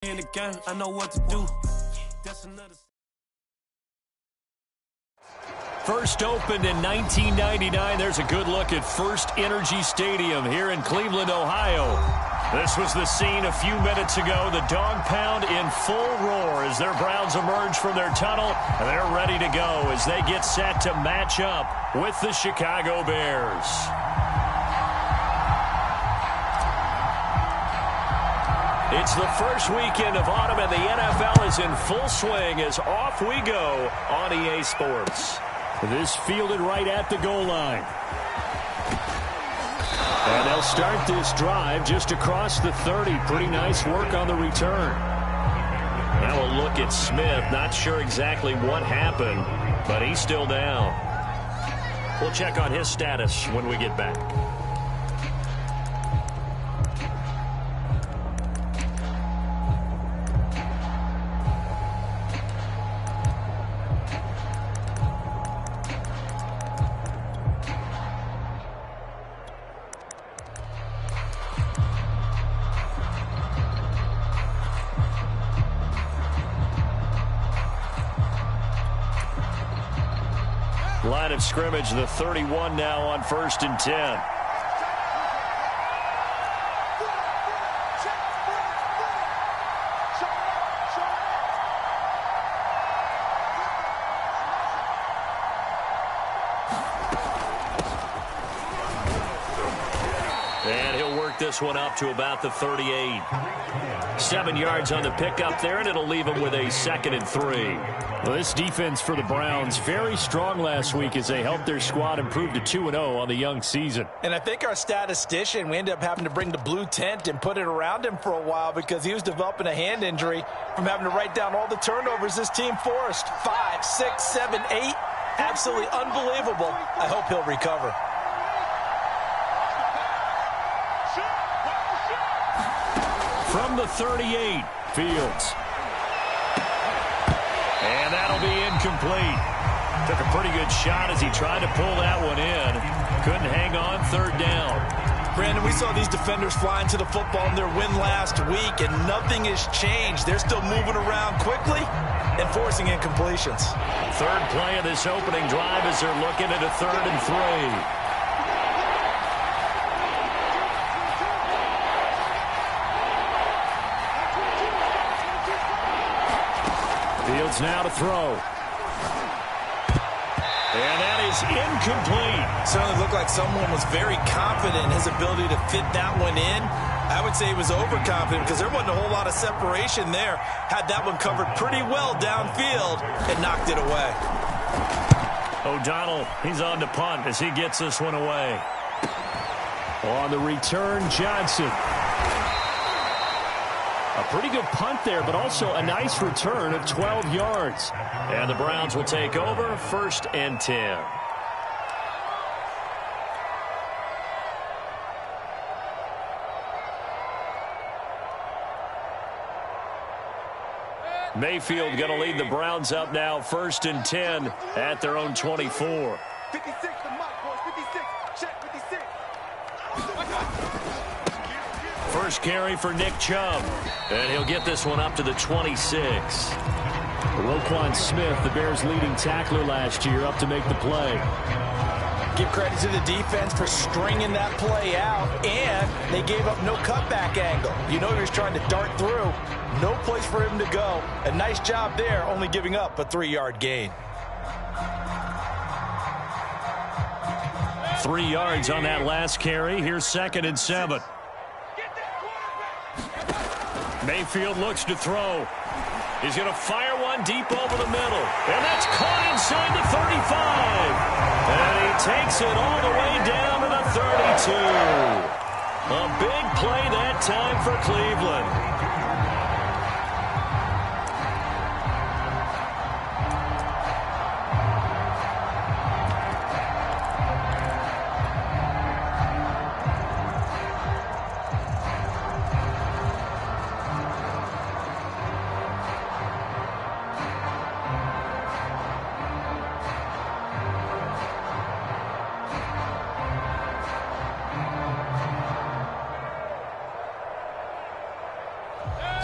In the game, I know what to do. That's another. First opened in 1999. There's a good look at First Energy Stadium here in Cleveland, Ohio. This was the scene a few minutes ago. The Dog Pound in full roar as their Browns emerge from their tunnel. They're ready to go as they get set to match up with the Chicago Bears. It's the first weekend of autumn, and the NFL is in full swing as off we go on EA Sports. This fielded right at the goal line. And they'll start this drive just across the 30. Pretty nice work on the return. Now a look at Smith. Not sure exactly what happened, but he's still down. We'll check on his status when we get back. Line of scrimmage, the 31 now on 1st and 10. And he'll work this one up to about the 38. 7 yards on the pickup there, and it'll leave him with a 2nd and 3. Well, this defense for the Browns, very strong last week as they helped their squad improve to 2-0 on the young season. And I think our statistician, we ended up having to bring the blue tent and put it around him for a while because he was developing a hand injury from having to write down all the turnovers this team forced. 5, 6, 7, 8. Absolutely unbelievable. I hope he'll recover. From the 38, Fields. And that'll be incomplete. Took a pretty good shot as he tried to pull that one in. Couldn't hang on, 3rd down. Brandon, we saw these defenders flying to the football in their win last week, and nothing has changed. They're still moving around quickly and forcing incompletions. 3rd play of this opening drive as they're looking at a 3rd and 3. Fields now to throw. And that is incomplete. Certainly looked like someone was very confident in his ability to fit that one in. I would say he was overconfident because there wasn't a whole lot of separation there. Had that one covered pretty well downfield and knocked it away. O'Donnell, he's on to punt as he gets this one away. On the return, Johnson. A pretty good punt there, but also a nice return of 12 yards. And the Browns will take over 1st and 10. Mayfield going to lead the Browns up now 1st and 10 at their own 24. 56 to Mike, boys. 56. Check 56. First carry for Nick Chubb. And he'll get this one up to the 26. Roquan Smith, the Bears' leading tackler last year, up to make the play. Give credit to the defense for stringing that play out, and they gave up no cutback angle. You know he was trying to dart through. No place for him to go. A nice job there, only giving up a 3-yard gain. 3 yards on that last carry. Here's 2nd and 7. Mayfield looks to throw. He's going to fire one deep over the middle. And that's caught inside the 35. And he takes it all the way down to the 32. A big play that time for Cleveland.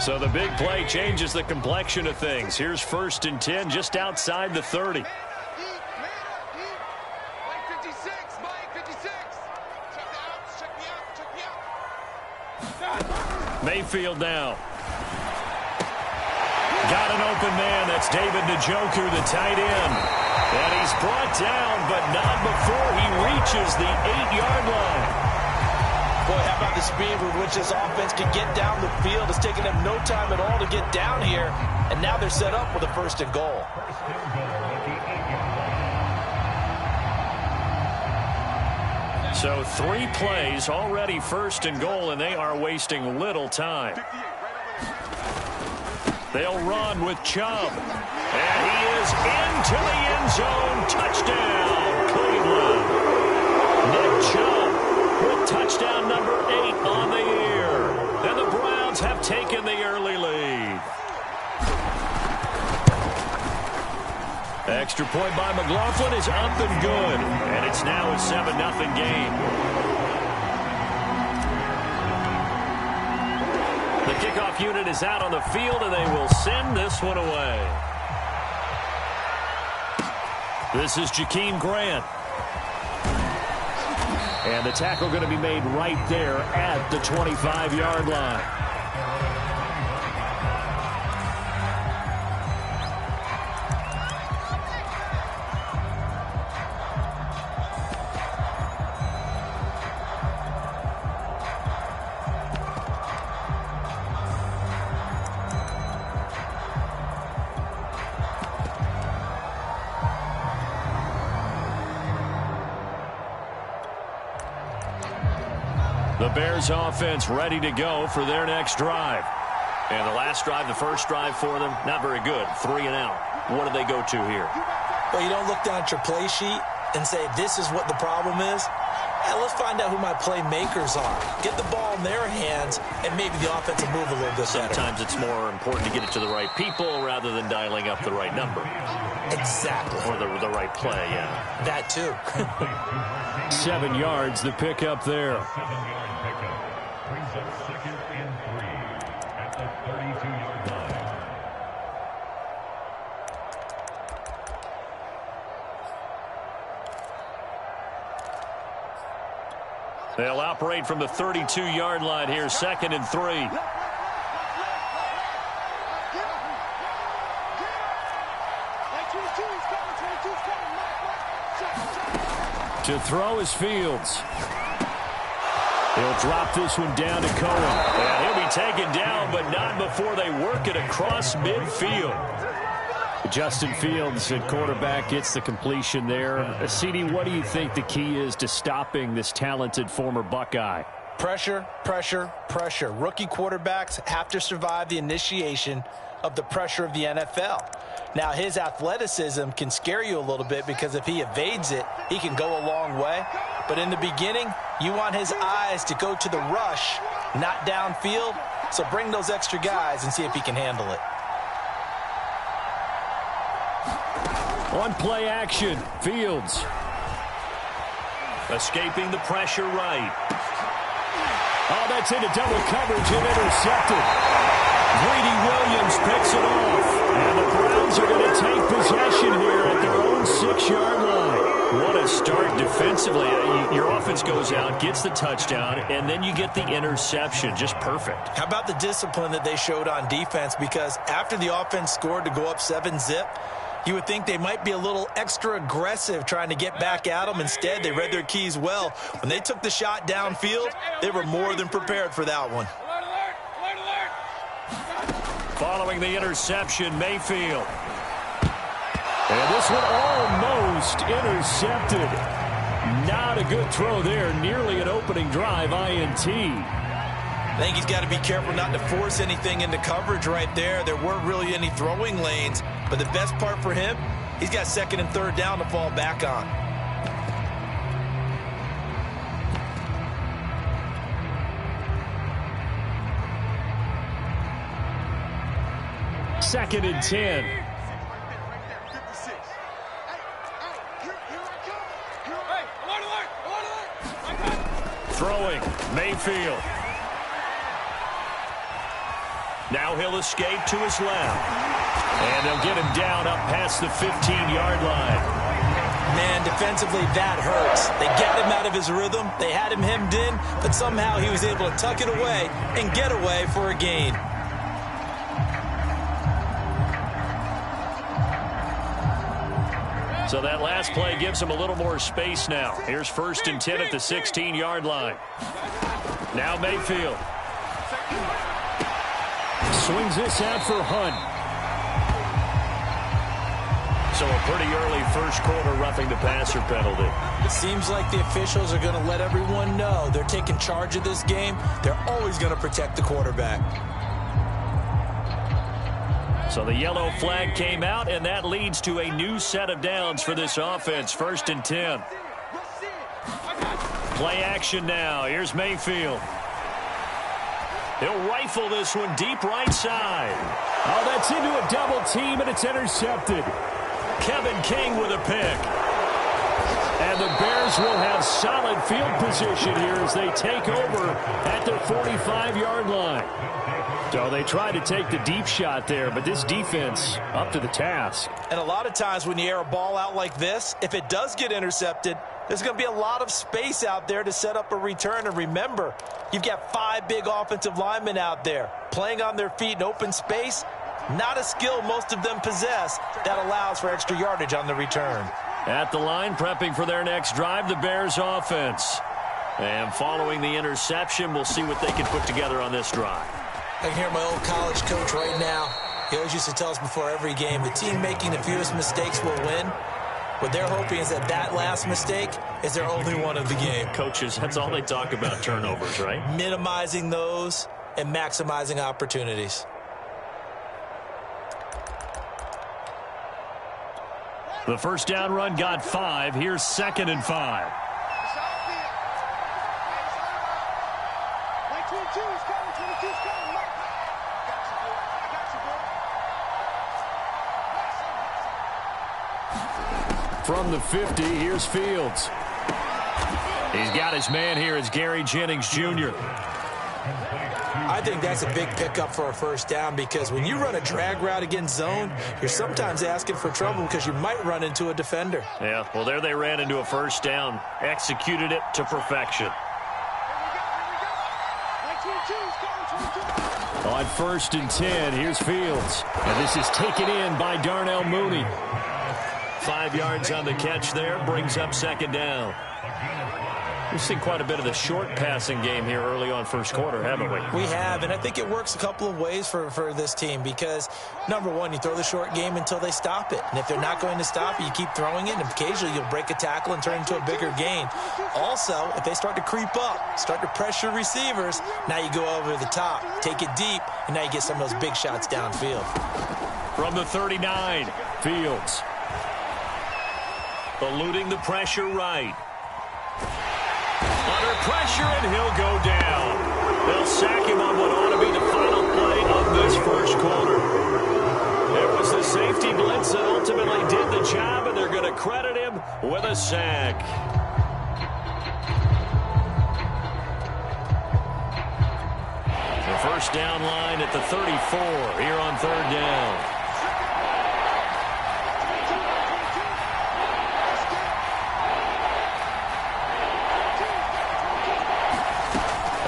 So the big play changes the complexion of things. Here's 1st and 10 just outside the 30. Mayfield now. Got an open man. That's David Njoku, the tight end. And he's brought down, but not before he reaches the 8-yard line. Boy, how about the speed with which this offense can get down the field? It's taken them no time at all to get down here. And now they're set up with a 1st and goal. So 3 plays, already 1st and goal, and they are wasting little time. They'll run with Chubb. And he is into the end zone. Touchdown, Cleveland. Nick Chubb with touchdown number 8 on the year. And the Browns have taken the early lead. Extra point by McLaughlin is up and good. And it's now a 7-0 game. The kickoff unit is out on the field, and they will send this one away. This is Jakeem Grant. And the tackle going to be made right there at the 25-yard line. The Bears offense ready to go for their next drive. And the last drive, the first drive for them, not very good. 3 and out. What do they go to here? Well, you don't look down at your play sheet and say, this is what the problem is. Hey, let's find out who my playmakers are. Get the ball in their hands, and maybe the offense will move a little bit better. Sometimes it's more important to get it to the right people rather than dialing up the right number. Exactly. Or the right play, yeah. That too. 7 yards, the pickup there. Brings up 2nd and 3 at the 32-yard line. They'll operate from the 32-yard line here, 2nd and 3. To throw is Fields. He'll drop this one down to Cohen. And he'll be taken down, but not before they work it across midfield. Justin Fields at quarterback gets the completion there. CD, what do you think the key is to stopping this talented former Buckeye? Pressure, pressure, pressure. Rookie quarterbacks have to survive the initiation of the pressure of the NFL. Now, his athleticism can scare you a little bit because if he evades it, he can go a long way. But in the beginning, you want his eyes to go to the rush, not downfield. So bring those extra guys and see if he can handle it. On play action, Fields. Escaping the pressure right. Oh, that's into double coverage and intercepted. Greedy Williams picks it off. And the Browns are going to take possession here at their own 6-yard line. What a start defensively. Your offense goes out, gets the touchdown, and then you get the interception. Just perfect. How about the discipline that they showed on defense? Because after the offense scored to go up 7-zip, you would think they might be a little extra aggressive trying to get back at them. Instead, they read their keys well. When they took the shot downfield, they were more than prepared for that one. Following the interception, Mayfield. And this one almost intercepted. Not a good throw there. Nearly an opening drive, INT. I think he's got to be careful not to force anything into coverage right there. There weren't really any throwing lanes. But the best part for him, he's got 2nd and 3rd down to fall back on. Second and 10. Throwing, Mayfield. Now he'll escape to his left. And they'll get him down up past the 15-yard line. Man, defensively, that hurts. They get him out of his rhythm. They had him hemmed in, but somehow he was able to tuck it away and get away for a gain. So that last play gives him a little more space now. Here's 1st and 10 at the 16-yard line. Now Mayfield. Swings this out for Hunt. So a pretty early first quarter roughing the passer penalty. It seems like the officials are going to let everyone know they're taking charge of this game. They're always going to protect the quarterback. So the yellow flag came out, and that leads to a new set of downs for this offense. 1st and 10. Play action now. Here's Mayfield. He'll rifle this one deep right side. Oh, that's into a double team, and it's intercepted. Kevin King with a pick. And the Bears will have solid field position here as they take over at their 45-yard line. So they try to take the deep shot there, but this defense up to the task. And a lot of times when you air a ball out like this, if it does get intercepted, there's going to be a lot of space out there to set up a return. And remember, you've got 5 big offensive linemen out there playing on their feet in open space. Not a skill most of them possess that allows for extra yardage on the return. At the line, prepping for their next drive, the Bears offense. And following the interception, we'll see what they can put together on this drive. I can hear my old college coach right now. He always used to tell us before every game, the team making the fewest mistakes will win. What they're hoping is that that last mistake is their only one of the game. Coaches, that's all they talk about, turnovers, right? Minimizing those and maximizing opportunities. The first down run got 5. Here's 2nd and 5. From the 50, here's Fields. He's got his man here. It's Gary Jennings Jr. I think that's a big pickup for a first down because when you run a drag route against zone, you're sometimes asking for trouble because you might run into a defender. Yeah, well, there they ran into a first down. Executed it to perfection. On 1st and 10, here's Fields. And this is taken in by Darnell Mooney. 5 yards on the catch there, brings up 2nd down. We've seen quite a bit of the short passing game here early on first quarter, haven't we? We have, and I think it works a couple of ways for this team because, number one, you throw the short game until they stop it. And if they're not going to stop it, you keep throwing it, and occasionally you'll break a tackle and turn it into a bigger gain. Also, if they start to creep up, start to pressure receivers, now you go over the top, take it deep, and now you get some of those big shots downfield. From the 39, Fields. Eluding the pressure right. Under pressure, and he'll go down. They'll sack him on what ought to be the final play of this first quarter. It was the safety blitz that ultimately did the job, and they're going to credit him with a sack. The first down line at the 34 here on 3rd down.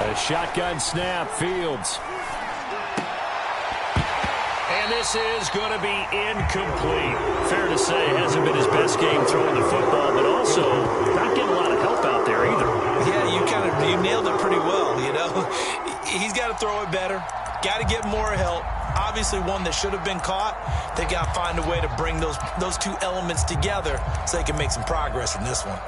A shotgun snap, Fields. And this is going to be incomplete. Fair to say, hasn't been his best game throwing the football, but also not getting a lot of help out there either. Yeah, you nailed it pretty well, you know. He's got to throw it better. Got to get more help. Obviously one that should have been caught. They got to find a way to bring those two elements together so they can make some progress in this one.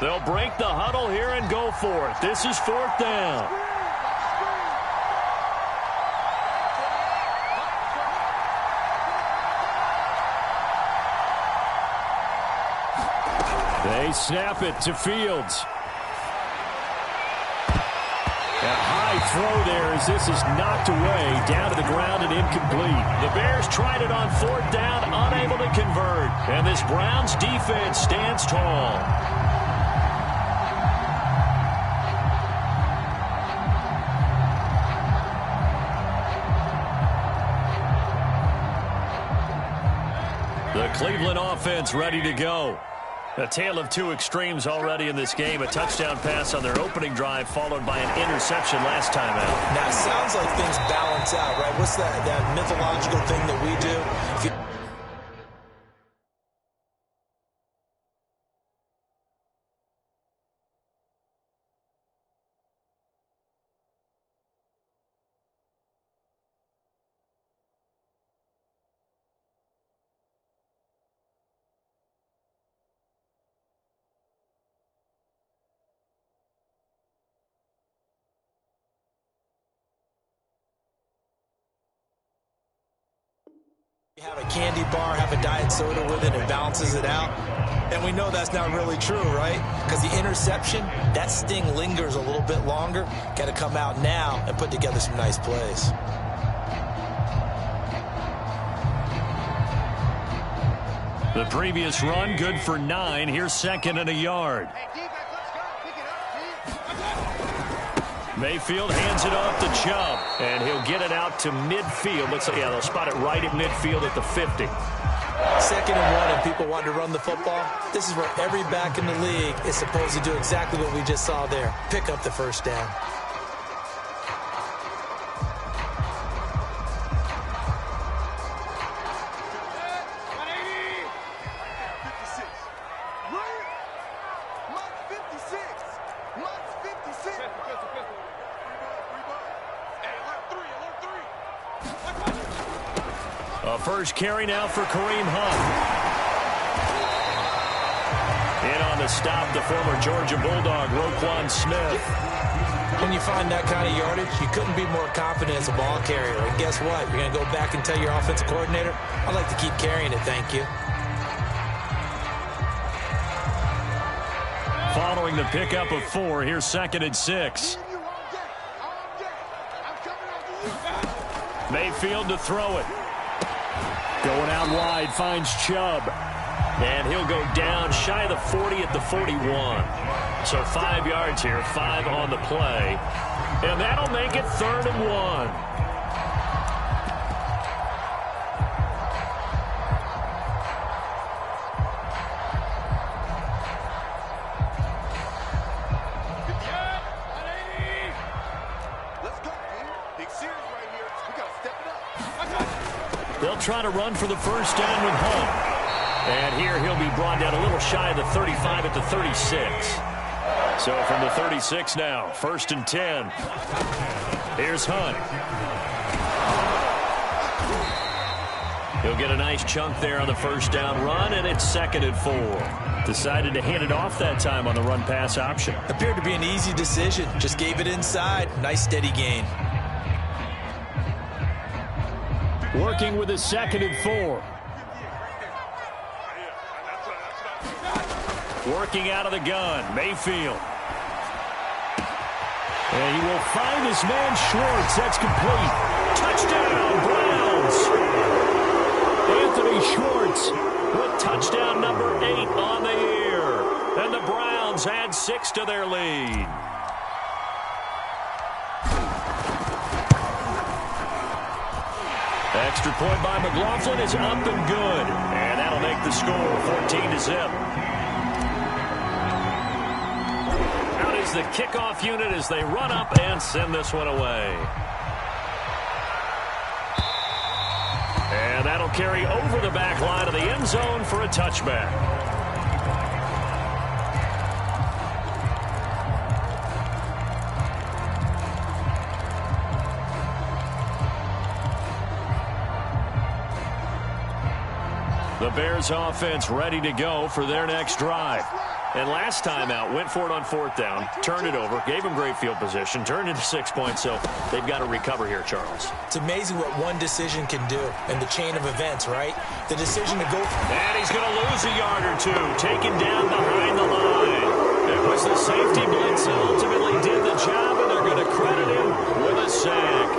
They'll break the huddle here and go for it. This is 4th down. They snap it to Fields. A high big throw there as this is knocked away, down to the ground and incomplete. The Bears tried it on 4th down, unable to convert. And this Browns defense stands tall. The Cleveland offense ready to go. A tale of two extremes already in this game. A touchdown pass on their opening drive followed by an interception last time out. Now, it sounds like things balance out, right? What's that mythological thing that we do? Have a candy bar, have a diet soda with it, and balances it out. And we know that's not really true, right? Because the interception, that sting lingers a little bit longer. Got to come out now and put together some nice plays. The previous run, good for 9. Here's 2nd and a yard. Mayfield hands it off to Chubb, and he'll get it out to midfield. Looks like, yeah, they'll spot it right at midfield at the 50. 2nd and 1, and people want to run the football. This is where every back in the league is supposed to do exactly what we just saw there. Pick up the first down. First carry now for Kareem Hunt. In on the stop, the former Georgia Bulldog, Roquan Smith. When you find that kind of yardage, you couldn't be more confident as a ball carrier. And guess what? You're going to go back and tell your offensive coordinator, I'd like to keep carrying it, thank you. Following the pickup of 4, here's 2nd and 6. Mayfield to throw it. Going out wide, finds Chubb. And he'll go down shy of the 40 at the 41. So 5 yards here, 5 on the play. And that'll make it 3rd and 1. They'll try to run for the first down with Hunt. And here he'll be brought down a little shy of the 35 at the 36. So from the 36 now, 1st and 10. Here's Hunt. He'll get a nice chunk there on the first down run, and it's 2nd and 4. Decided to hand it off that time on the run-pass option. Appeared to be an easy decision. Just gave it inside. Nice steady gain. Working with his 2nd and 4. Working out of the gun, Mayfield. And he will find his man Schwartz. That's complete. Touchdown, Browns. Anthony Schwartz with touchdown number 8 on the year. And the Browns add 6 to their lead. Extra point by McLaughlin is up and good. And that'll make the score 14-0. Out is the kickoff unit as they run up and send this one away. And that'll carry over the back line of the end zone for a touchback. The Bears offense ready to go for their next drive. And last time out, went for it on 4th down, turned it over, gave them great field position, turned into 6 points, so they've got to recover here, Charles. It's amazing what one decision can do in the chain of events, right? The decision to go... And he's going to lose a yard or two, taken down behind the line. It was the safety blitz that ultimately did the job, and they're going to credit him with a sack.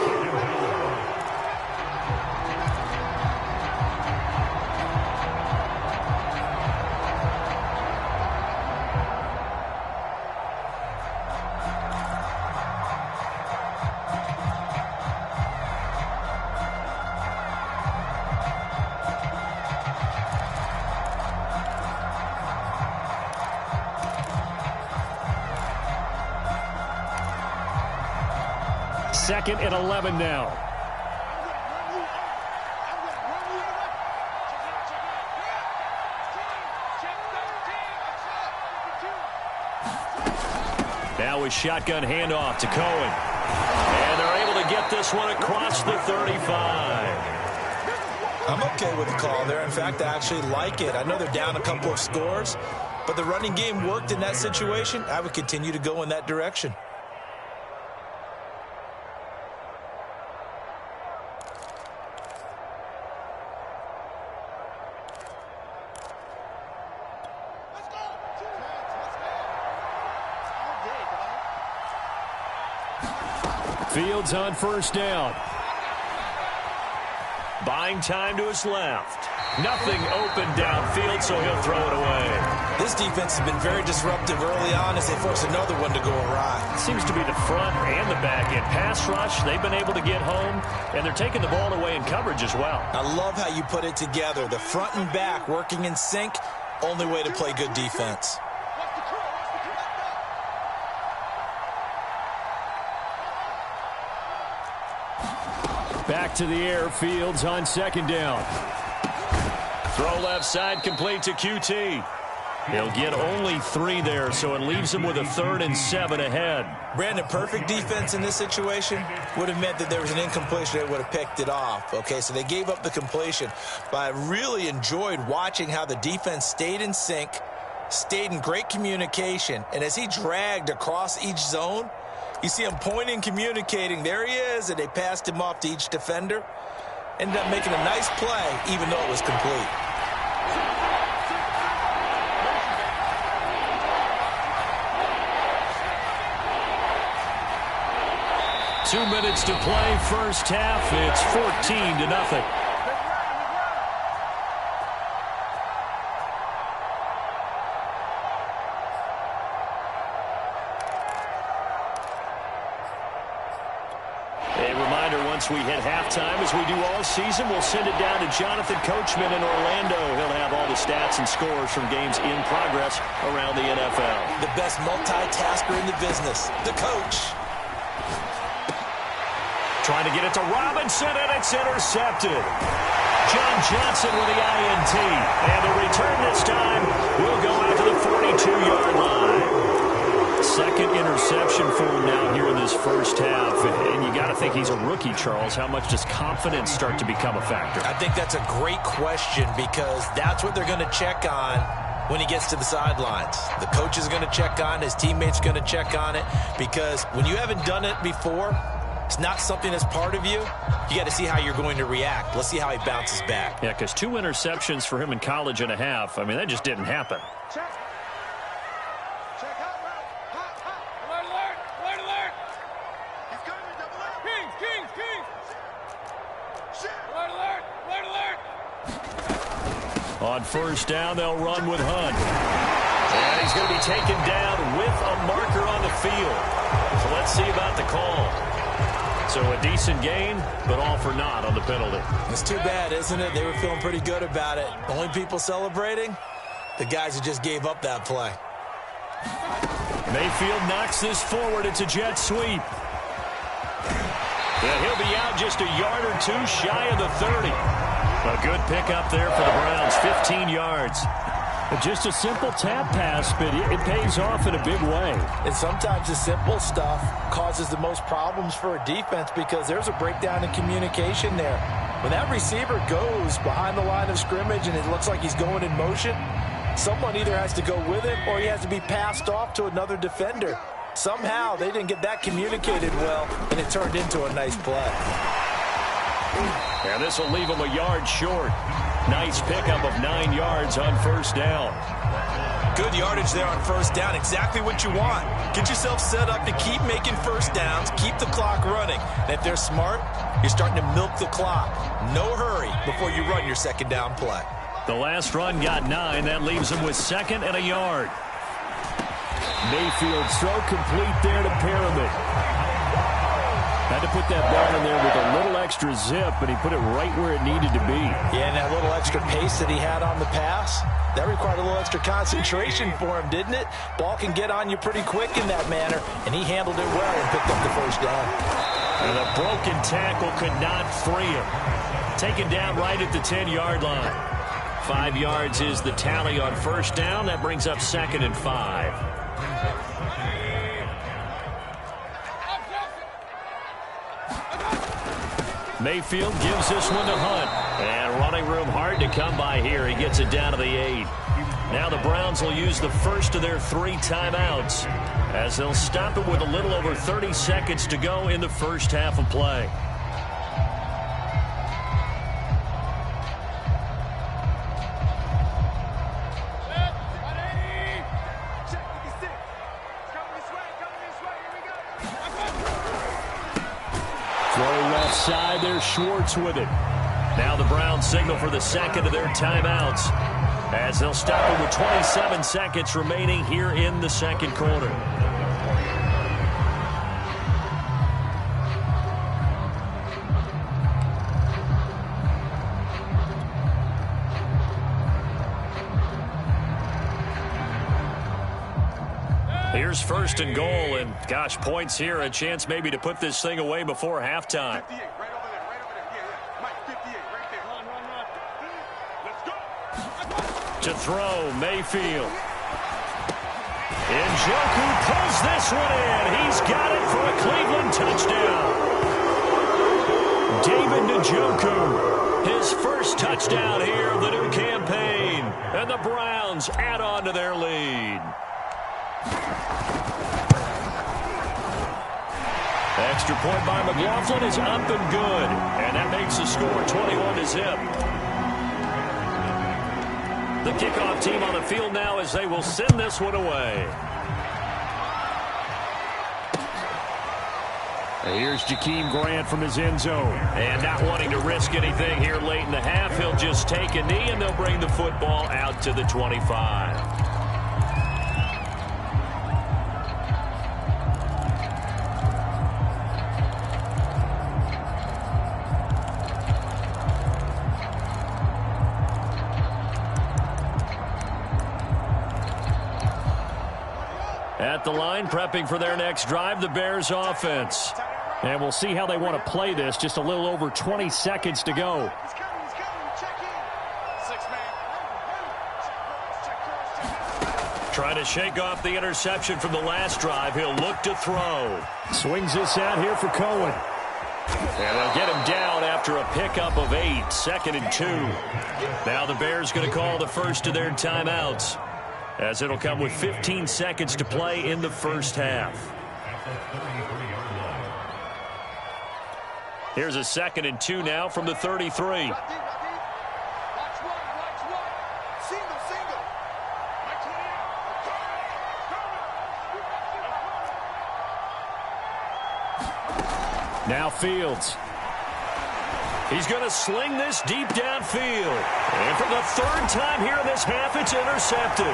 Second and 11 now. Now a shotgun handoff to Cohen. And they're able to get this one across the 35. I'm okay with the call there. In fact, I actually like it. I know they're down a couple of scores, but the running game worked in that situation. I would continue to go in that direction. Fields on first down. Buying time to his left. Nothing open downfield, so he'll throw it away. This defense has been very disruptive early on as they force another one to go awry. Seems to be the front and the back end. Pass rush, they've been able to get home, and they're taking the ball away in coverage as well. I love how you put it together. The front and back working in sync, only way to play good defense. Back to the air, Fields on second down. Throw left side, complete to QT. He'll get only 3 there, so it leaves him with a 3rd and 7 ahead. Brandon, perfect defense in this situation would have meant that there was an incompletion. They would have picked it off. Okay, so they gave up the completion. But I really enjoyed watching how the defense stayed in sync, stayed in great communication, and as he dragged across each zone, you see him pointing, communicating. There he is, and they passed him off to each defender. Ended up making a nice play, even though it was complete. Two minutes to play, first half. It's 14-0. We hit halftime, as we do all season. We'll send it down to Jonathan Coachman in Orlando. He'll have all the stats and scores from games in progress around the NFL. The best multitasker in the business, the coach. Trying to get it to Robinson, and it's intercepted. John Johnson with the INT. And the return this time will go out to the 42-yard line. Second interception for him now here in this first half. And you got to think he's a rookie, Charles. How much does confidence start to become a factor? I think that's a great question, because that's what they're going to check on when he gets to the sidelines. The coach is going to check on it. His teammates are going to check on it, because when you haven't done it before, it's not something that's part of you. You got to see how you're going to react. Let's see how he bounces back. Yeah, because 2 interceptions for him in college and a half. I mean, that just didn't happen. Check. Check out route. Hot, hot. Alert, alert, alert. He's coming, double up. Kings. Shit. Alert, alert, alert. On first down, they'll run with Hunt. And he's going to be taken down with a marker on the field. So let's see about the call. So a decent gain, but all for naught on the penalty. It's too bad, isn't it? They were feeling pretty good about it. Only people celebrating, the guys who just gave up that play. Mayfield knocks this forward. It's a jet sweep. And he'll be out just a yard or two shy of the 30. A good pickup there for the Browns, 15 yards. Just a simple tap pass, but it pays off in a big way. And sometimes the simple stuff causes the most problems for a defense, because there's a breakdown in communication there. When that receiver goes behind the line of scrimmage and it looks like he's going in motion, someone either has to go with him or he has to be passed off to another defender. Somehow they didn't get that communicated well, and it turned into a nice play. And this will leave him a yard short. Nice pickup of 9 yards on first down. Good yardage there on first down. Exactly what you want. Get yourself set up to keep making first downs, keep the clock running. And if they're smart, you're starting to milk the clock. No hurry before you run your second down play. The last run got 9. That leaves him with 2nd and a yard. Mayfield's throw complete there to Perriman. Had to put that ball in there with a little extra zip, but he put it right where it needed to be. Yeah, and that little extra pace that he had on the pass, that required a little extra concentration for him, didn't it? Ball can get on you pretty quick in that manner, and he handled it well and picked up the first down. And a broken tackle could not free him. Taken down right at the 10-yard line. 5 yards is the tally on first down. That brings up 2nd and 5. Mayfield gives this one to Hunt. And running room hard to come by here. He gets it down to the 8. Now the Browns will use the first of their 3 timeouts as they'll stop it with a little over 30 seconds to go in the first half of play. Side there, Schwartz with it. Now the Browns signal for the second of their timeouts as they'll stop it with 27 seconds remaining here in the second quarter. Here's 1st and goal, and gosh, points here, a chance maybe to put this thing away before halftime. To throw, Mayfield. Njoku pulls this one in. He's got it for a Cleveland touchdown. David Njoku, his first touchdown here of the new campaign. And the Browns add on to their lead. Extra point by McLaughlin is up and good. And that makes the score 21-0. The kickoff team on the field now as they will send this one away. Here's Jakeem Grant from his end zone. And not wanting to risk anything here late in the half, he'll just take a knee and they'll bring the football out to the 25. At the line, prepping for their next drive, the Bears offense. And we'll see how they want to play this. Just a little over 20 seconds to go. Trying to shake off the interception from the last drive. He'll look to throw. Swings this out here for Cohen. And they'll get him down after a pickup of 8. 2nd and 2. Now the Bears going to call the first of their timeouts, as it'll come with 15 seconds to play in the first half. Here's a 2nd and 2 now from the 33. Now Fields. He's going to sling this deep downfield. And for the 3rd time here in this half, it's intercepted.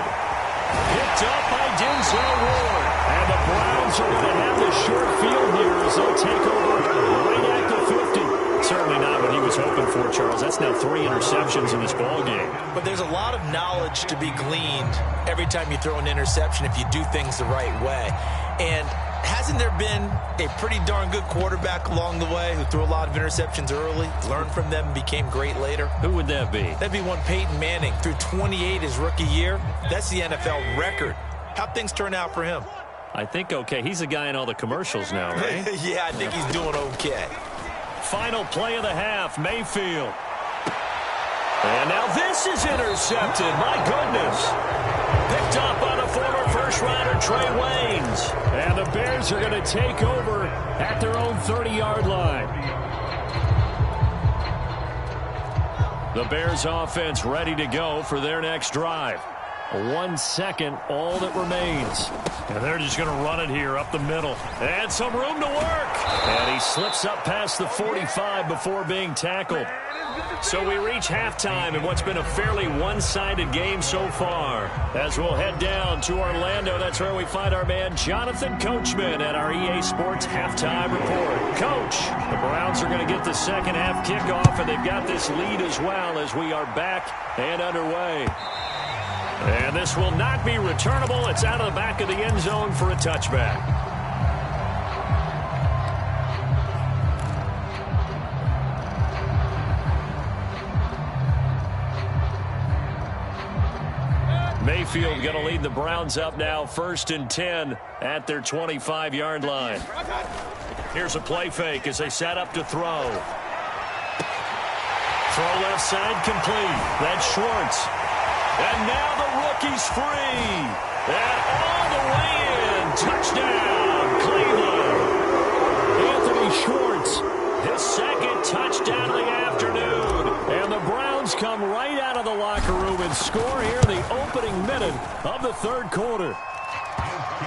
Picked up by Denzel Ward. And the Browns are going to have the short field here as they'll take over right at the 50. Certainly not what he was hoping for, Charles. That's now 3 interceptions in this ballgame. But there's a lot of knowledge to be gleaned every time you throw an interception if you do things the right way. And hasn't there been a pretty darn good quarterback along the way who threw a lot of interceptions early, learned from them, and became great later? Who would that be? That'd be one Peyton Manning. Threw 28 his rookie year. That's the NFL record. How'd things turn out for him? I think okay. He's the guy in all the commercials now, right? Yeah, I think he's doing okay. Final play of the half, Mayfield. And now this is intercepted. My goodness. Picked up on a former first-rounder, Trey Waynes. And the Bears are going to take over at their own 30-yard line. The Bears offense ready to go for their next drive. 1 second, all that remains. And they're just going to run it here up the middle. And some room to work. And he slips up past the 45 before being tackled. So we reach halftime in what's been a fairly one-sided game so far. As we'll head down to Orlando, that's where we find our man Jonathan Coachman at our EA Sports Halftime Report. Coach, the Browns are going to get the second half kickoff, and they've got this lead as well as we are back and underway. And this will not be returnable. It's out of the back of the end zone for a touchback. Mayfield going to lead the Browns up now, 1st and 10 at their 25-yard line. Here's a play fake as they set up to throw. Throw left side complete. That's Schwartz. And now the rookie's free. And all the way in. Touchdown, Cleveland. Anthony Schwartz, his second touchdown of the afternoon. And the Browns come right out of the locker room and score here in the opening minute of the third quarter.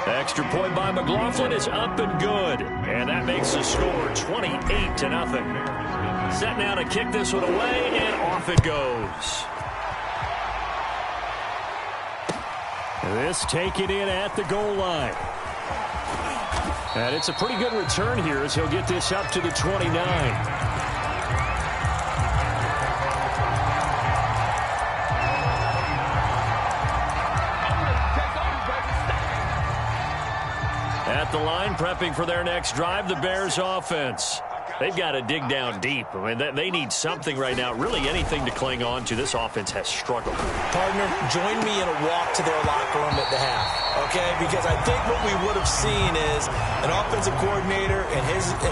Extra point by McLaughlin is up and good. And that makes the score 28-0. Set now to kick this one away, and off it goes. This taken in at the goal line. And it's a pretty good return here as he'll get this up to the 29. At the line, prepping for their next drive, the Bears offense. They've got to dig down deep. I mean, they need something right now, really anything to cling on to. This offense has struggled. Partner, join me in a walk to their locker room at the half, okay? Because I think what we would have seen is an offensive coordinator and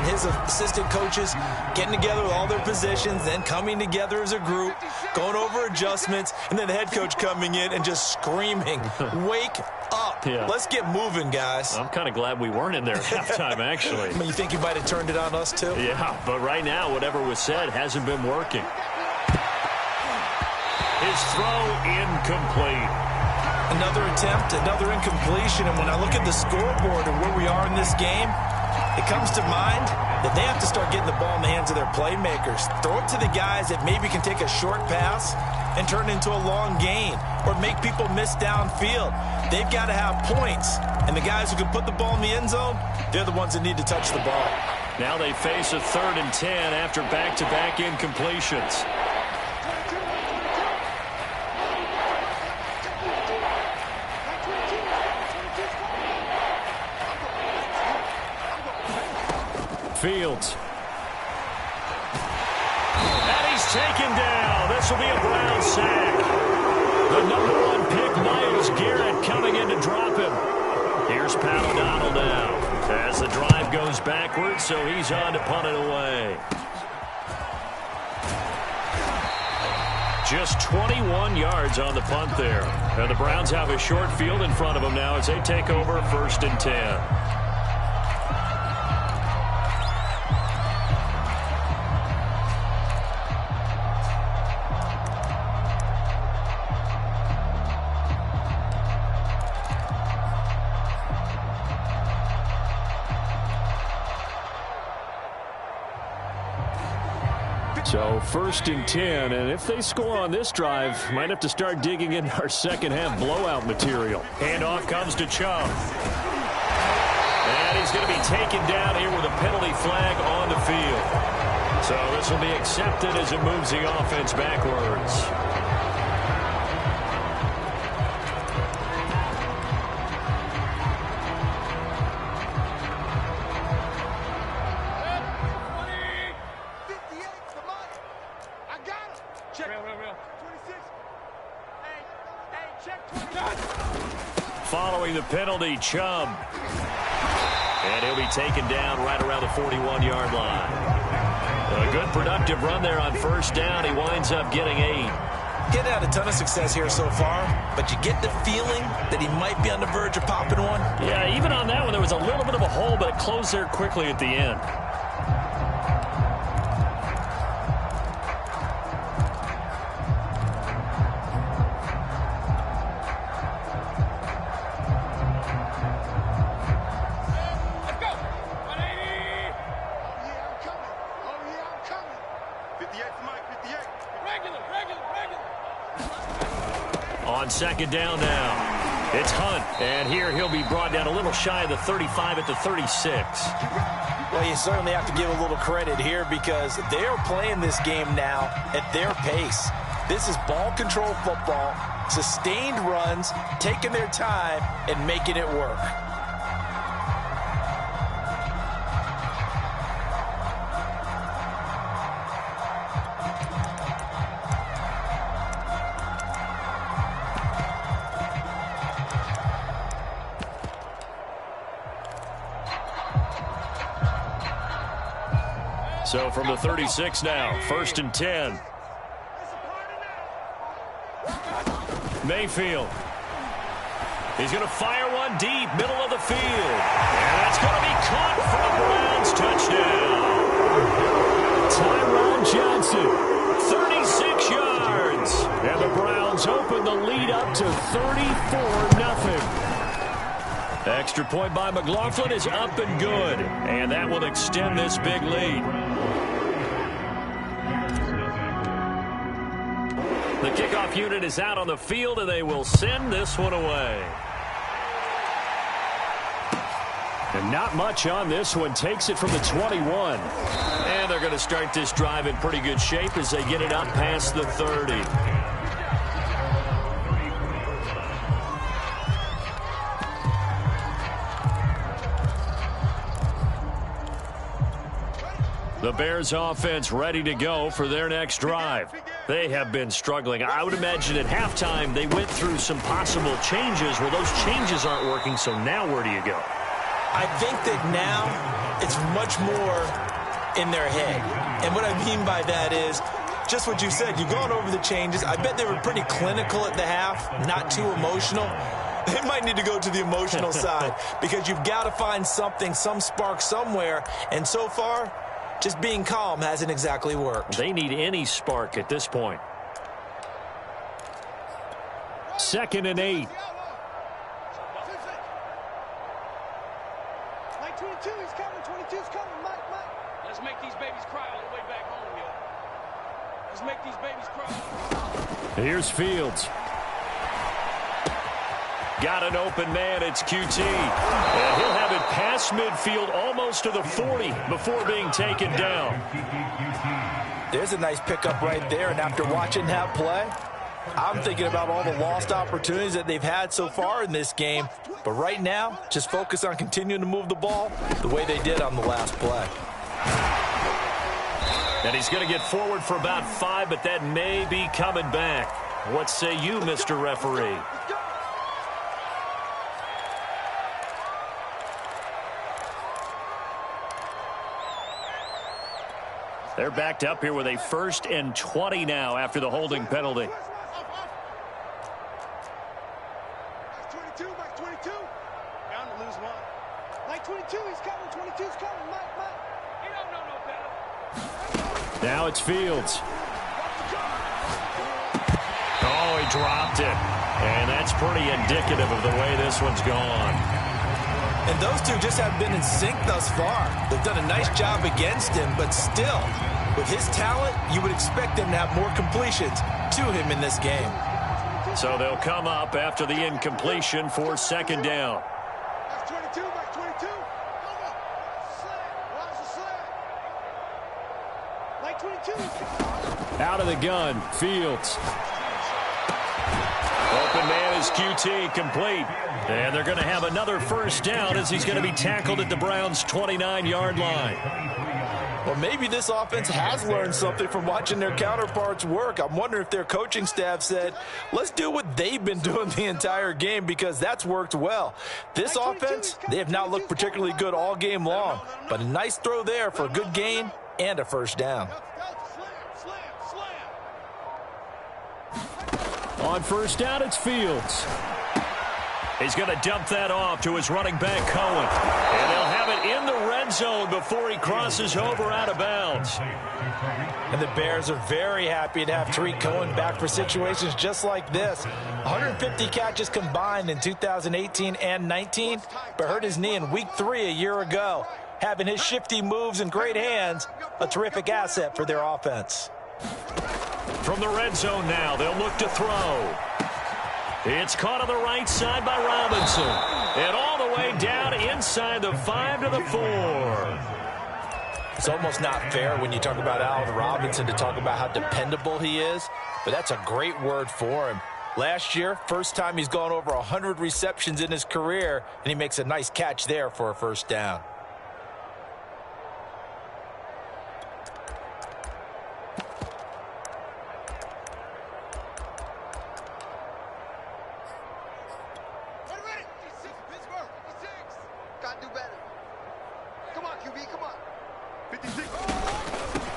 his assistant coaches getting together with all their positions, then coming together as a group, going over adjustments, and then the head coach coming in and just screaming, wake up. Yeah. Let's get moving, guys. I'm kind of glad we weren't in there at halftime, actually. I mean, you think you might have turned it on us, too? Yeah, but right now, whatever was said hasn't been working. His throw incomplete. Another attempt, another incompletion, and when I look at the scoreboard and where we are in this game, it comes to mind that they have to start getting the ball in the hands of their playmakers. Throw it to the guys that maybe can take a short pass and turn it into a long gain or make people miss downfield. They've got to have points, and the guys who can put the ball in the end zone, they're the ones that need to touch the ball. Now they face a 3rd and 10 after back-to-back incompletions. Fields. And he's taken down. This will be a Brown sack. The #1 pick, Myles Garrett, coming in to drop him. Here's Pat O'Donnell now as the drive goes backwards, so he's on to punt it away. Just 21 yards on the punt there. And the Browns have a short field in front of them now as they take over 1st and 10. So 1st and 10, and if they score on this drive, might have to start digging in our second half blowout material. Handoff comes to Chubb. And he's going to be taken down here with a penalty flag on the field. So this will be accepted as it moves the offense backwards. Following the penalty, Chubb. And he'll be taken down right around the 41-yard line. A good productive run there on 1st down. He winds up getting 8. Getting had a ton of success here so far, but you get the feeling that he might be on the verge of popping one. Yeah, even on that one, there was a little bit of a hole, but it closed there quickly at the end. on second down now. It's Hunt, and here he'll be brought down a little shy of the 35 at the 36. Well, you certainly have to give a little credit here because they are playing this game now at their pace. This is ball control football, sustained runs, taking their time, and making it work. So from the 36 now, 1st and 10. Mayfield. He's going to fire one deep, middle of the field. And that's going to be caught for the Browns. Touchdown. Tyron Johnson, 36 yards. And the Browns open the lead up to 34-0. Extra point by McLaughlin is up and good. And that will extend this big lead. The kickoff unit is out on the field, and they will send this one away. And not much on this one. Takes it from the 21. And they're going to start this drive in pretty good shape as they get it up past the 30. The Bears offense ready to go for their next drive. They have been struggling. I would imagine at halftime they went through some possible changes. Well, those changes aren't working, so now where do you go? I think that now it's much more in their head. And what I mean by that is just what you said. You've gone over the changes. I bet they were pretty clinical at the half, not too emotional. They might need to go to the emotional side because you've got to find something, some spark somewhere. And so far, just being calm hasn't exactly worked. They need any spark at this point. 2nd and 8. Like 22, he's coming. 22's coming. Mike. Let's make these babies cry all the way back home here. Let's make these babies cry. Here's Fields. Got an open man. It's QT. And he'll have it past midfield almost to the 40 before being taken down. There's a nice pickup right there, and after watching that play, I'm thinking about all the lost opportunities that they've had so far in this game. But right now, just focus on continuing to move the ball the way they did on the last play. And he's going to get forward for about 5, but that may be coming back. What say you, Mr. Referee? They're backed up here with a 1st and 20 now after the holding penalty. Max 22. Bound to lose one. Like 22, he's coming. 22's coming. Mike. He don't know no better. Now it's Fields. Oh, he dropped it. And that's pretty indicative of the way this one's gone. And those two just haven't been in sync thus far. They've done a nice job against him, but still, with his talent, you would expect them to have more completions to him in this game. So they'll come up after the incompletion for 2nd down. Max 22. Like 22, he's coming. Out of the gun. Fields. Open man is QT, complete. And they're going to have another 1st down as he's going to be tackled at the Browns' 29-yard line. Well, maybe this offense has learned something from watching their counterparts work. I'm wondering if their coaching staff said, let's do what they've been doing the entire game because that's worked well. This offense, they have not looked particularly good all game long, but a nice throw there for a good gain and a 1st down. On 1st down, it's Fields. He's going to dump that off to his running back, Cohen. And they'll have it in the red zone before he crosses over out of bounds. And the Bears are very happy to have Tariq Cohen back for situations just like this. 150 catches combined in 2018 and 19, but hurt his knee in week 3 a year ago. Having his shifty moves and great hands, a terrific asset for their offense. From the red zone now, they'll look to throw. It's caught on the right side by Robinson. And all the way down inside the 5 to the 4. It's almost not fair when you talk about Allen Robinson to talk about how dependable he is, but that's a great word for him. Last year, first time he's gone over 100 receptions in his career, and he makes a nice catch there for a first down.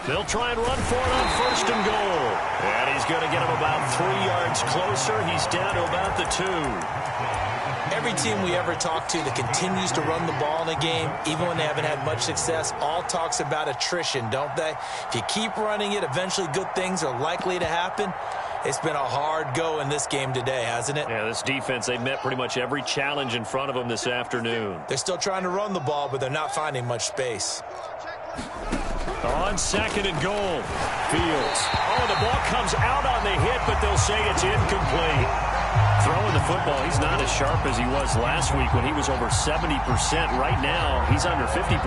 They'll try and run for it on 1st and goal. And he's going to get him about 3 yards closer. He's down to about the 2. Every team we ever talk to that continues to run the ball in a game, even when they haven't had much success, all talks about attrition, don't they? If you keep running it, eventually good things are likely to happen. It's been a hard go in this game today, hasn't it? Yeah, this defense, they've met pretty much every challenge in front of them this afternoon. They're still trying to run the ball, but they're not finding much space. On 2nd and goal, Fields. Oh, the ball comes out on the hit, but they'll say it's incomplete. Throwing the football, he's not as sharp as he was last week when he was over 70%. Right now, he's under 50%.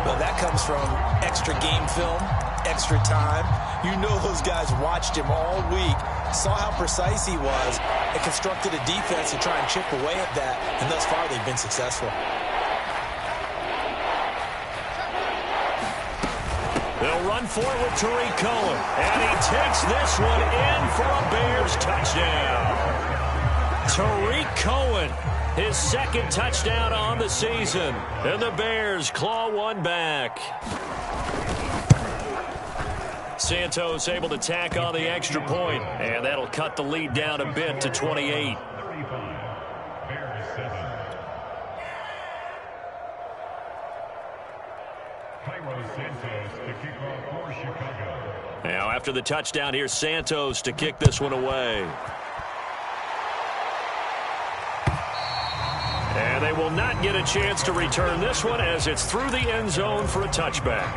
Well, that comes from extra game film, extra time. You know those guys watched him all week, saw how precise he was, and constructed a defense to try and chip away at that, and thus far they've been successful. They'll run for it with Tariq Cohen. And he takes this one in for a Bears touchdown. Tariq Cohen, his 2nd touchdown on the season. And the Bears claw one back. Santos able to tack on the extra point. And that'll cut the lead down a bit to 28. Now, after the touchdown, here's Santos to kick this one away. And they will not get a chance to return this one as it's through the end zone for a touchback.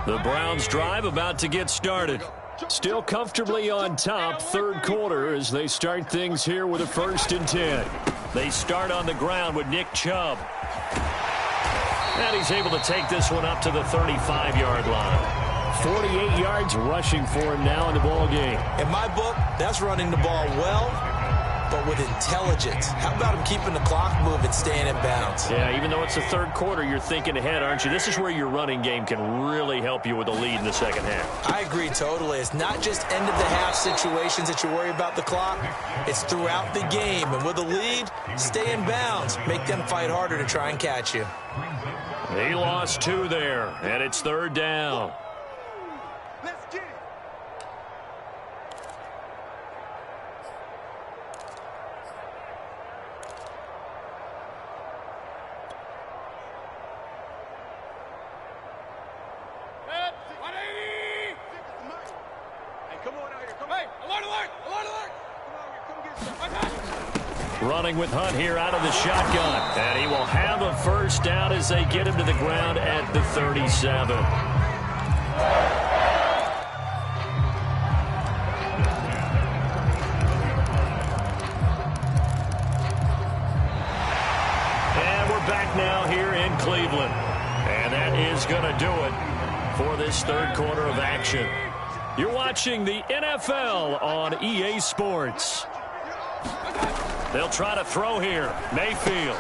The Browns drive about to get started. Still comfortably on top, 3rd quarter as they start things here with a 1st and 10. They start on the ground with Nick Chubb. And he's able to take this one up to the 35-yard line. 48 yards rushing for him now in the ball game. In my book, that's running the ball well, but with intelligence. How about him keeping the clock moving, staying in bounds? Yeah, even though it's the 3rd quarter, you're thinking ahead, aren't you? This is where your running game can really help you with a lead in the 2nd half. I agree totally. It's not just end-of-the-half situations that you worry about the clock. It's throughout the game. And with a lead, stay in bounds. Make them fight harder to try and catch you. He lost 2 there, and it's 3rd down. Let's get it. Running with Hunt here out of the shotgun. And he will have a 1st down as they get him to the ground at the 37. And we're back now here in Cleveland. And that is going to do it for this 3rd quarter of action. You're watching the NFL on EA Sports. They'll try to throw here. Mayfield.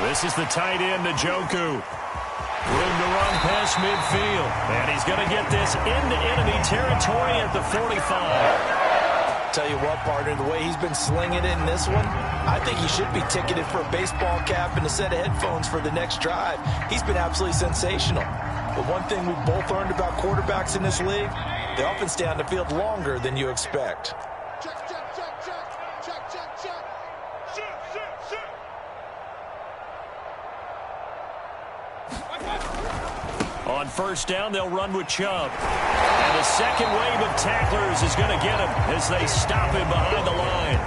This is the tight end, Njoku. Room to run past midfield. And he's going to get this into enemy territory at the 45. Tell you what, partner, the way he's been slinging it in this one, I think he should be ticketed for a baseball cap and a set of headphones for the next drive. He's been absolutely sensational. But one thing we've both learned about quarterbacks in this league, they often stay on the field longer than you expect. Check, check, check, check. Check, check, check. Check, check, check. On 1st down, they'll run with Chubb. And the second wave of tacklers is going to get him as they stop him behind the line.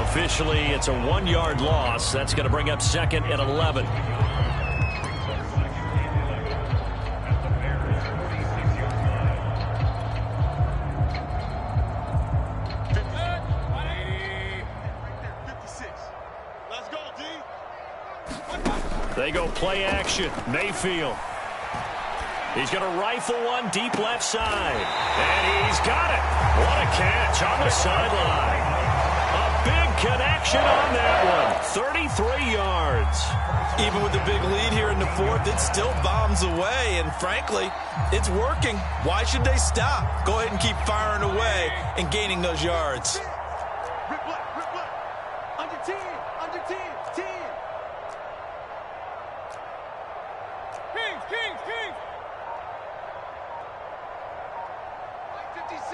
Officially, it's a 1-yard loss. That's going to bring up 2nd and 11. They go play action. Mayfield. He's going to rifle one deep left side. And he's got it. What a catch on the sideline. A big connection on that one. 33 yards. Even with the big lead here in the 4th, it still bombs away. And frankly, it's working. Why should they stop? Go ahead and keep firing away and gaining those yards. Rip left. Under 10, under 10, 10. Kings. 56.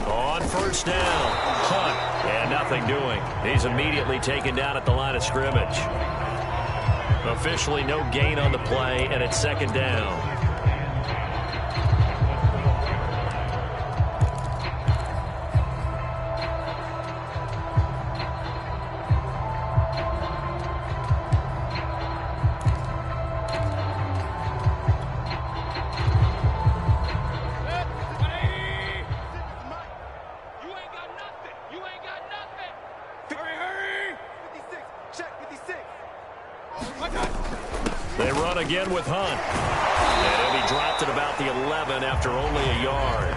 On first down. Hunt. And nothing doing. He's immediately taken down at the line of scrimmage. Officially no gain on the play, and it's 2nd down. Again with Hunt. And he dropped it about the 11 after only a yard.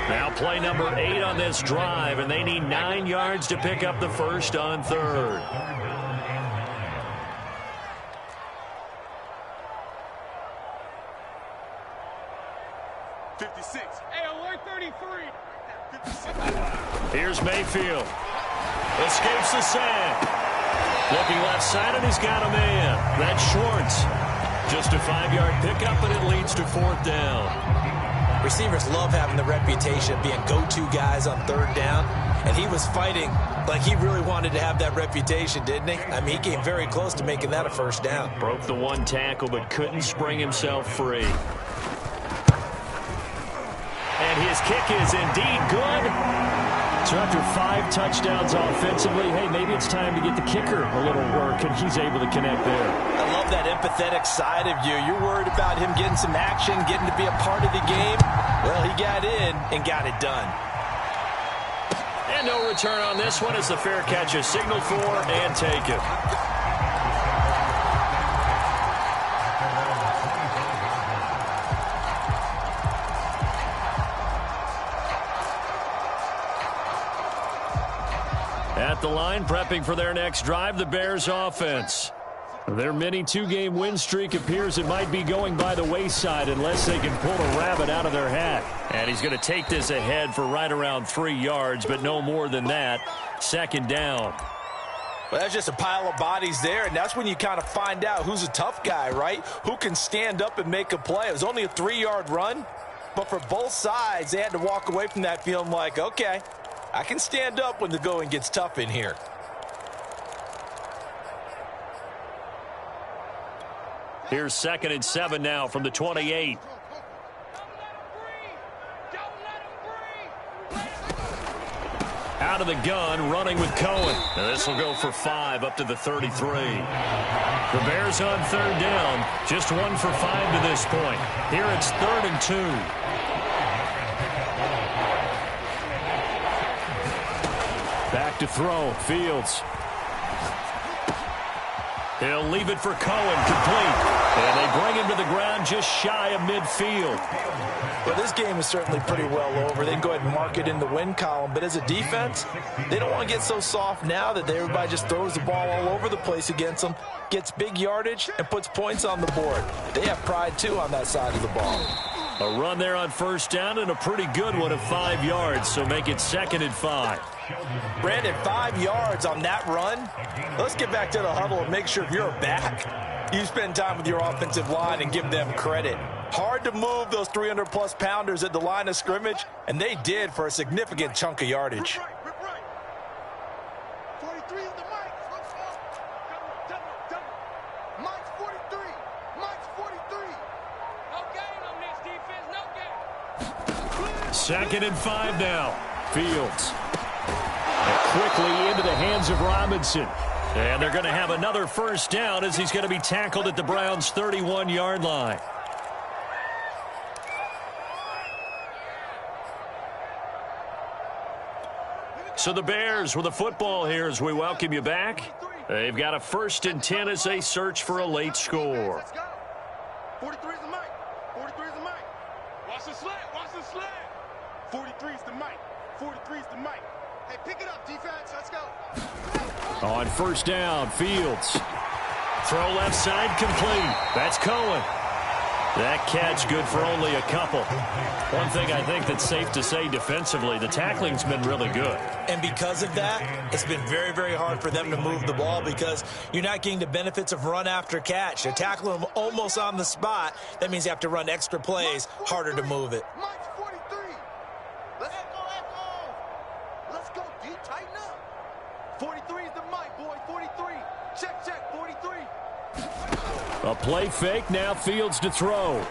Now play number 8 on this drive, and they need 9 yards to pick up the first on 3rd. Hey, alert 33. Here's Mayfield. Escapes the sack. Looking left side, and he's got a man. That's Schwartz. Just a 5-yard pickup, and it leads to 4th down. Receivers love having the reputation of being go-to guys on 3rd down, and he was fighting like he really wanted to have that reputation, didn't he? I mean, he came very close to making that a first down. Broke the 1 tackle, but couldn't spring himself free. And his kick is indeed good. So after 5 touchdowns offensively, hey, maybe it's time to get the kicker a little work, and he's able to connect there. I love that empathetic side of you. You're worried about him getting some action, getting to be a part of the game. Well, he got in and got it done. And no return on this one as the fair catch is signaled for and taken. At the line, prepping for their next drive, the Bears offense. Their mini 2-game win streak appears it might be going by the wayside unless they can pull a rabbit out of their hat. And he's going to take this ahead for right around 3 yards, but no more than that. 2nd down. Well, that's just a pile of bodies there, and that's when you kind of find out who's a tough guy, right? Who can stand up and make a play. It was only a 3-yard run, but for both sides, they had to walk away from that feeling like, okay, I can stand up when the going gets tough in here. Here's 2nd and 7 now from the 28. Out of the gun, running with Cohen. Now this will go for 5 up to the 33. The Bears on 3rd down. Just 1 for 5 to this point. Here it's 3rd and 2. Back to throw. Fields. He'll leave it for Cohen, complete. And they bring him to the ground just shy of midfield. Well, this game is certainly pretty well over. They can go ahead and mark it in the win column. But as a defense, they don't want to get so soft now that everybody just throws the ball all over the place against them, gets big yardage, and puts points on the board. They have pride, too, on that side of the ball. A run there on 1st down and a pretty good one of 5 yards, so make it 2nd and 5. Brandon, 5 yards on that run. Let's get back to the huddle and make sure if you're back, you spend time with your offensive line and give them credit. Hard to move those 300-plus pounders at the line of scrimmage, and they did for a significant chunk of yardage. Rip right. 43 on the mic. Mike's 43. Mike's 43. No gain on this defense, no gain. 2nd and 5 now. Fields. A quickly into the hands of Robinson. And they're going to have another first down as he's going to be tackled at the Browns' 31-yard line. So the Bears with the football here as we welcome you back. They've got a 1st and 10 as they search for a late score. 43 is the mic. 43 is the mic. Watch the slant. Watch the slant. 43 is the mic. 43 is the mic. Hey, pick it up, defense. Let's go. On first down, Fields. Throw left side complete. That's Cohen. That catch good for only a couple. One thing I think that's safe to say defensively, the tackling's been really good. And because of that, it's been very, very hard for them to move the ball because you're not getting the benefits of run after catch. They're tackling them almost on the spot. That means you have to run extra plays, harder to move it. Mike's 43. Let's go. Let's go, D. Tighten up. 43 is the mic, boy. 43. Check, 43. A play fake, now Fields to throw.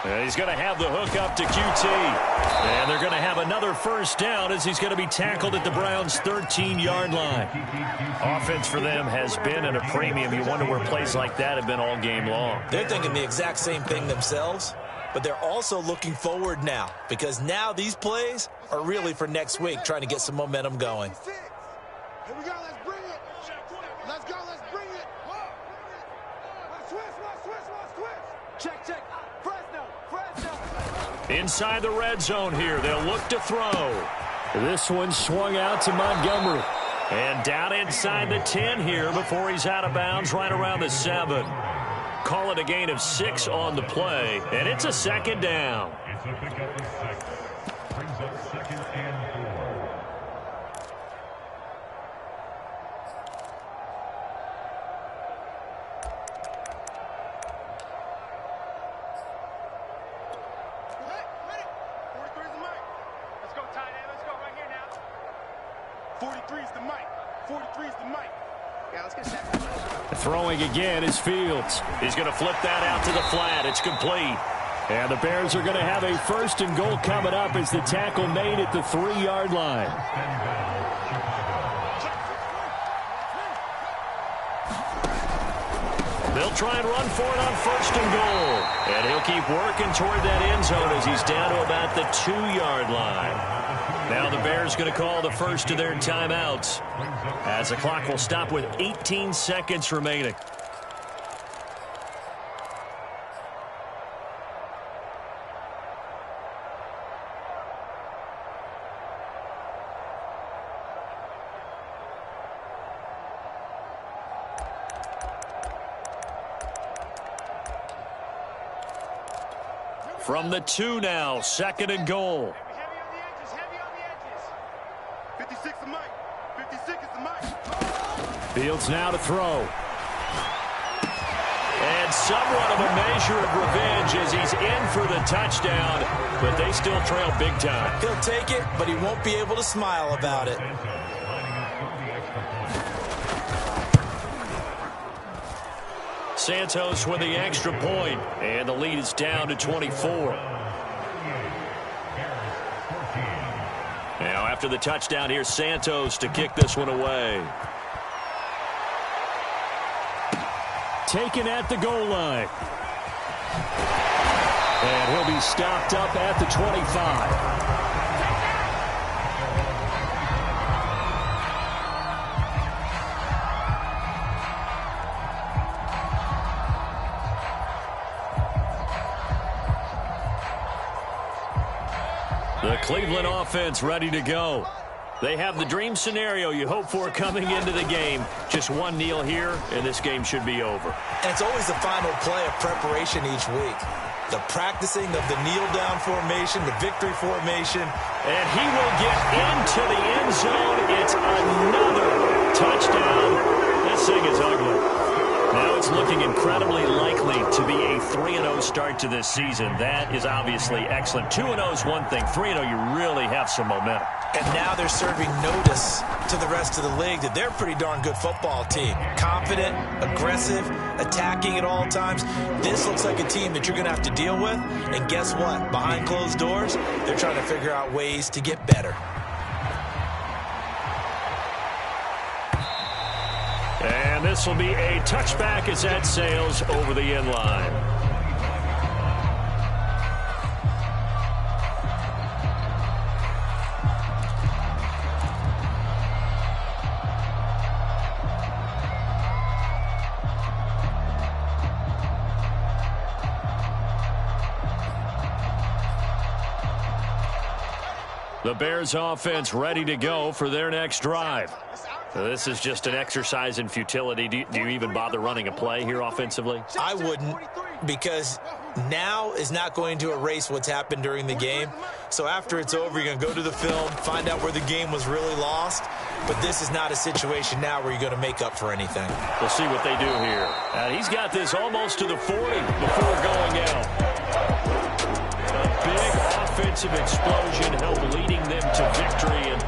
And he's going to have the hook up to QT. And they're going to have another first down as he's going to be tackled at the Browns' 13-yard line. Offense for them has been at a premium. You wonder where plays like that have been all game long. They're thinking the exact same thing themselves, but they're also looking forward now because now these plays are really for next week, trying to get some momentum going. Here we go. Let's bring it. Let's go. Let's bring it. Switch. Check. Fresno. Inside the red zone here, they'll look to throw. This one swung out to Montgomery. And down inside the 10 here before he's out of bounds right around the 7. Call it a gain of 6 on the play, and it's a 2nd down. It's a pickup of 6. Brings up 2nd and 4. Throwing again is Fields. He's going to flip that out to the flat. It's complete. And the Bears are going to have a 1st and goal coming up as the tackle made at the 3-yard line. They'll try and run for it on 1st and goal. And he'll keep working toward that end zone as he's down to about the 2-yard line. Now the Bears going to call the first of their timeouts as the clock will stop with 18 seconds remaining. From the 2 now, 2nd and goal. Heavy on the edges. 56 is the mic. 56 is the mic. Fields now to throw. And somewhat of a measure of revenge as he's in for the touchdown, but they still trail big time. He'll take it, but he won't be able to smile about it. Santos with the extra point, and the lead is down to 24. Now after the touchdown, here's Santos to kick this one away. Taken at the goal line. And he'll be stopped up at the 25. The Cleveland offense ready to go. They have the dream scenario you hope for coming into the game. Just one kneel here, and this game should be over. And it's always the final play of preparation each week. The practicing of the kneel-down formation, the victory formation. And he will get into the end zone. It's another touchdown. This thing is ugly. Now it's looking incredibly likely to be a 3-0 start to this season. That is obviously excellent. 2-0 is one thing. 3-0, you really have some momentum. And now they're serving notice to the rest of the league that they're a pretty darn good football team. Confident, aggressive, attacking at all times. This looks like a team that you're going to have to deal with. And guess what? Behind closed doors, they're trying to figure out ways to get better. And this will be a touchback as that sails over the end line. The Bears offense ready to go for their next drive. So this is just an exercise in futility. Do you even bother running a play here offensively? I wouldn't, because now is not going to erase what's happened during the game. So after it's over, you're going to go to the film, find out where the game was really lost. But this is not a situation now where you're going to make up for anything. We'll see what they do here. And he's got this almost to the 40 before going out. A big offensive explosion helped leading them to victory. And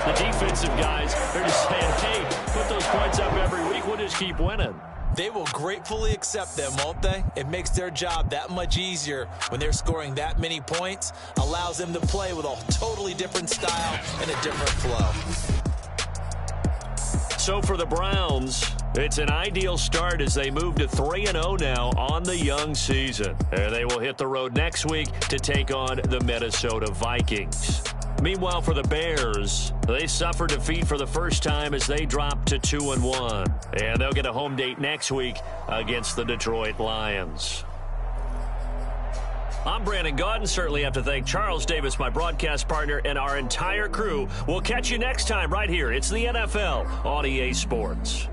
the defensive guys, they're just saying, hey, put those points up every week. We'll just keep winning. They will gratefully accept them, won't they? It makes their job that much easier when they're scoring that many points. Allows them to play with a totally different style and a different flow. So for the Browns, it's an ideal start as they move to 3-0 now on the young season. And they will hit the road next week to take on the Minnesota Vikings. Meanwhile, for the Bears, they suffered defeat for the first time as they dropped to 2-1. And they'll get a home date next week against the Detroit Lions. I'm Brandon Gaudin. Certainly have to thank Charles Davis, my broadcast partner, and our entire crew. We'll catch you next time right here. It's the NFL on EA Sports.